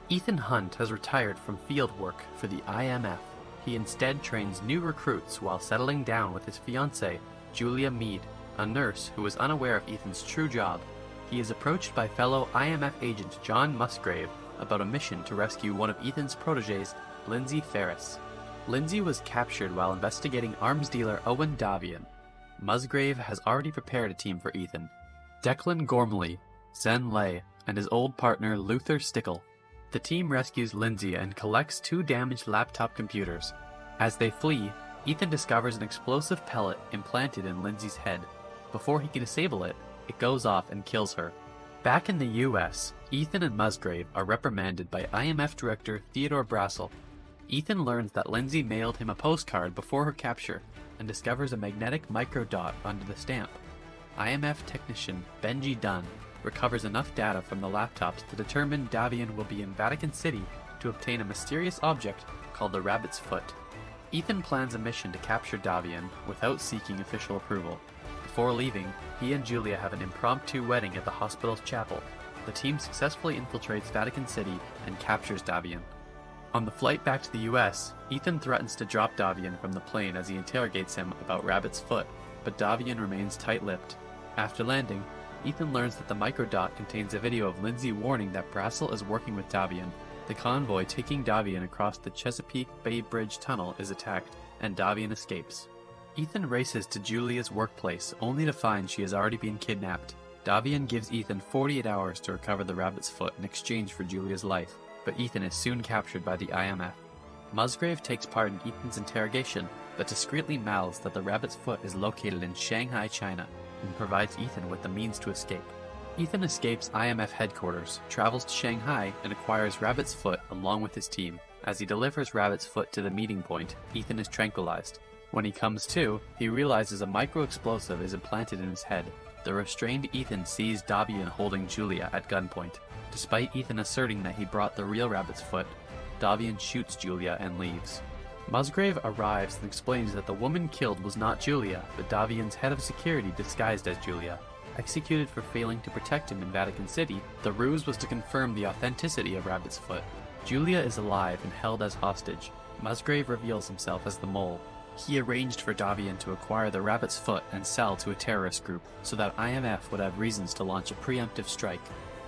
Ethan Hunt has retired from field work for the IMF. He instead trains new recruits while settling down with his fiancée, Julia Meade, a nurse who is unaware of Ethan's true job. He is approached by fellow IMF agent John Musgrave about a mission to rescue one of Ethan's protégés, Lindsey Farris. Lindsey was captured while investigating arms dealer Owen Davian. Musgrave has already prepared a team for Ethan: Declan Gormley, Zhen Lei, and his old partner Luther Stickell. The team rescues Lindsey and collects 2 damaged laptop computers. As they flee, Ethan discovers an explosive pellet implanted in Lindsey's head. Before he can disable it, it goes off and kills her. Back in the US, Ethan and Musgrave are reprimanded by IMF Director Theodore Brassel. Ethan learns that Lindsey mailed him a postcard before her capture and discovers a magnetic microdot under the stamp. IMF technician Benji Dunn recovers enough data from the laptops to determine Davian will be in Vatican City to obtain a mysterious object called the Rabbit's Foot. Ethan plans a mission to capture Davian without seeking official approval. Before leaving, he and Julia have an impromptu wedding at the hospital's chapel. The team successfully infiltrates Vatican City and captures Davian. On the flight back to the US, Ethan threatens to drop Davian from the plane as he interrogates him about Rabbit's Foot, but Davian remains tight-lipped. After landing, Ethan learns that the microdot contains a video of Lindsey warning that Brassel is working with Davian. The convoy taking Davian across the Chesapeake Bay Bridge tunnel is attacked, and Davian escapes. Ethan races to Julia's workplace, only to find she has already been kidnapped. Davian gives Ethan 48 hours to recover the Rabbit's Foot in exchange for Julia's life, but Ethan is soon captured by the IMF. Musgrave takes part in Ethan's interrogation, but discreetly mouths that the Rabbit's Foot is located in Shanghai, China, and provides Ethan with the means to escape. Ethan escapes IMF headquarters, travels to Shanghai, and acquires Rabbit's Foot along with his team. As he delivers Rabbit's Foot to the meeting point, Ethan is tranquilized. When he comes to, he realizes a micro-explosive is implanted in his head. The restrained Ethan sees Davian holding Julia at gunpoint. Despite Ethan asserting that he brought the real Rabbit's Foot, Davian shoots Julia and leaves. Musgrave arrives and explains that the woman killed was not Julia, but Davian's head of security disguised as Julia. Executed for failing to protect him in Vatican City, the ruse was to confirm the authenticity of Rabbit's Foot. Julia is alive and held as hostage. Musgrave reveals himself as the mole. He arranged for Davian to acquire the Rabbit's Foot and sell to a terrorist group, so that IMF would have reasons to launch a preemptive strike.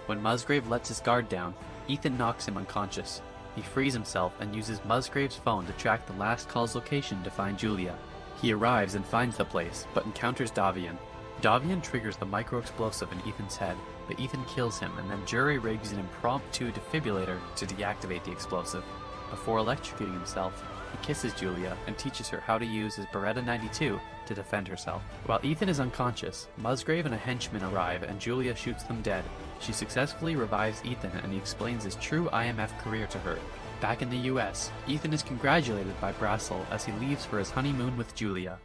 When Musgrave lets his guard down, Ethan knocks him unconscious. He frees himself and uses Musgrave's phone to track the last call's location to find Julia. He arrives and finds the place, but encounters Davian. Davian triggers the micro-explosive in Ethan's head, but Ethan kills him and then jury-rigs an impromptu defibrillator to deactivate the explosive. Before electrocuting himself, he kisses Julia and teaches her how to use his Beretta 92 to defend herself. While Ethan is unconscious, Musgrave and a henchman arrive and Julia shoots them dead. She successfully revives Ethan and he explains his true IMF career to her. Back in the US, Ethan is congratulated by Brassel as he leaves for his honeymoon with Julia.